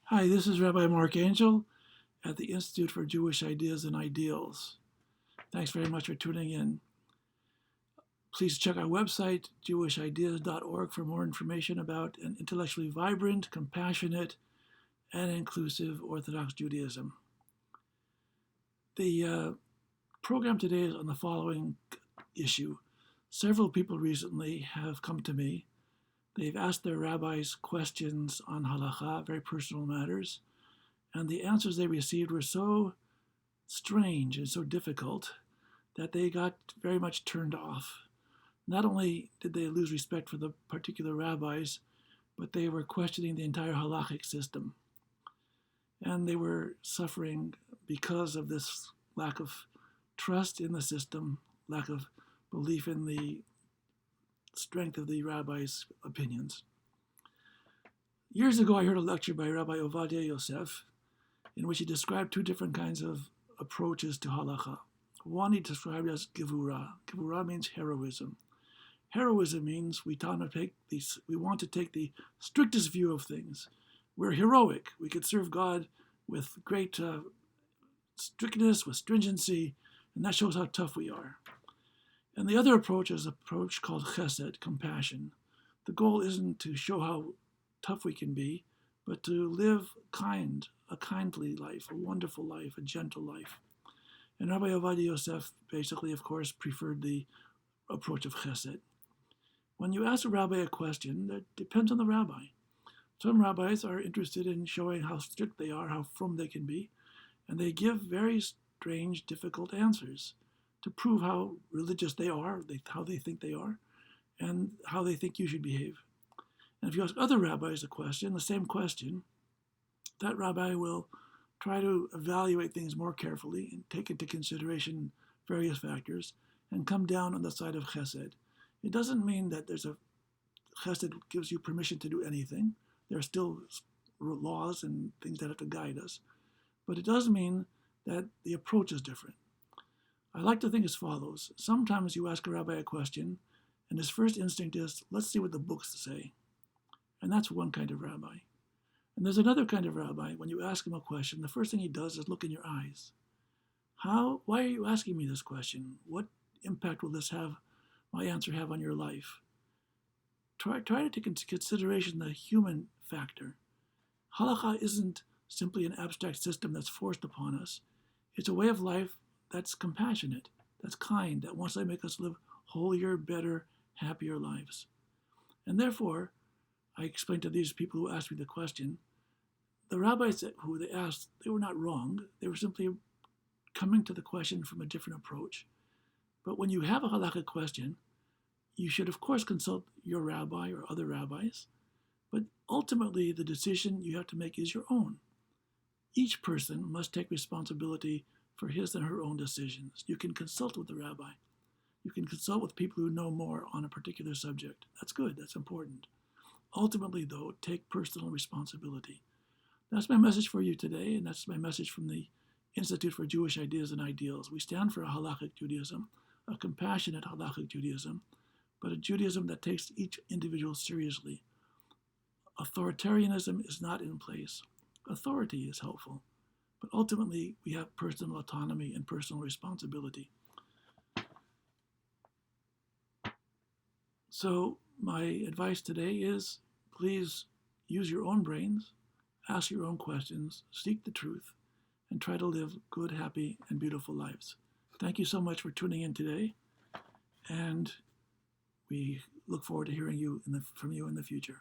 Hi, this is Rabbi Mark Angel at the Institute for Jewish Ideas and Ideals. Thanks very much for tuning in. Please check our website, jewishideas.org, for more information about an intellectually vibrant, compassionate, and inclusive Orthodox Judaism. The program today is on the following issue. Several people recently have come to me. They've asked their rabbis questions on halakha, very personal matters, and the answers they received were so strange and so difficult that they got very much turned off. Not only did they lose respect for the particular rabbis, but they were questioning the entire halachic system. And they were suffering because of this lack of trust in the system, lack of belief in the strength of the rabbis' opinions. Years ago, I heard a lecture by Rabbi Ovadia Yosef in which he described two different kinds of approaches to halakha. One he described as gevura. Gevura means heroism. Heroism means we want to take the strictest view of things. We're heroic. We could serve God with great strictness, with stringency, and that shows how tough we are. And the other approach is an approach called hessed, compassion. The goal isn't to show how tough we can be, but to live a kindly life, a wonderful life, a gentle life. And Rabbi Ovadia Yosef basically, of course, preferred the approach of chesed. When you ask a rabbi a question, that depends on the rabbi. Some rabbis are interested in showing how strict they are, how firm they can be, and they give very strange, difficult answers to prove how religious they are, how they think they are, and how they think you should behave. And if you ask other rabbis a question, the same question, that rabbi will try to evaluate things more carefully and take into consideration various factors and come down on the side of chesed. It doesn't mean that there's a chesed gives you permission to do anything. There are still laws and things that have to guide us. But it does mean that the approach is different. I like to think as follows. Sometimes you ask a rabbi a question, and his first instinct is, let's see what the books say. And that's one kind of rabbi. And there's another kind of rabbi, when you ask him a question, the first thing he does is look in your eyes. Why are you asking me this question? What impact will my answer have on your life? Try to take into consideration the human factor. Halakha isn't simply an abstract system that's forced upon us. It's a way of life that's compassionate, that's kind, that wants to make us live holier, better, happier lives. And therefore, I explained to these people who asked me the question, the rabbis who they asked, they were not wrong. They were simply coming to the question from a different approach. But when you have a halakhic question, you should, of course, consult your rabbi or other rabbis. But ultimately, the decision you have to make is your own. Each person must take responsibility for his and her own decisions. You can consult with the rabbi. You can consult with people who know more on a particular subject. That's good, that's important. Ultimately, though, take personal responsibility. That's my message for you today, and that's my message from the Institute for Jewish Ideas and Ideals. We stand for a halakhic Judaism, a compassionate halakhic Judaism, but a Judaism that takes each individual seriously. Authoritarianism is not in place. Authority is helpful, but ultimately we have personal autonomy and personal responsibility. So my advice today is please use your own brains, ask your own questions, seek the truth, and try to live good, happy, and beautiful lives. Thank you so much for tuning in today, and we look forward to hearing from you in the future.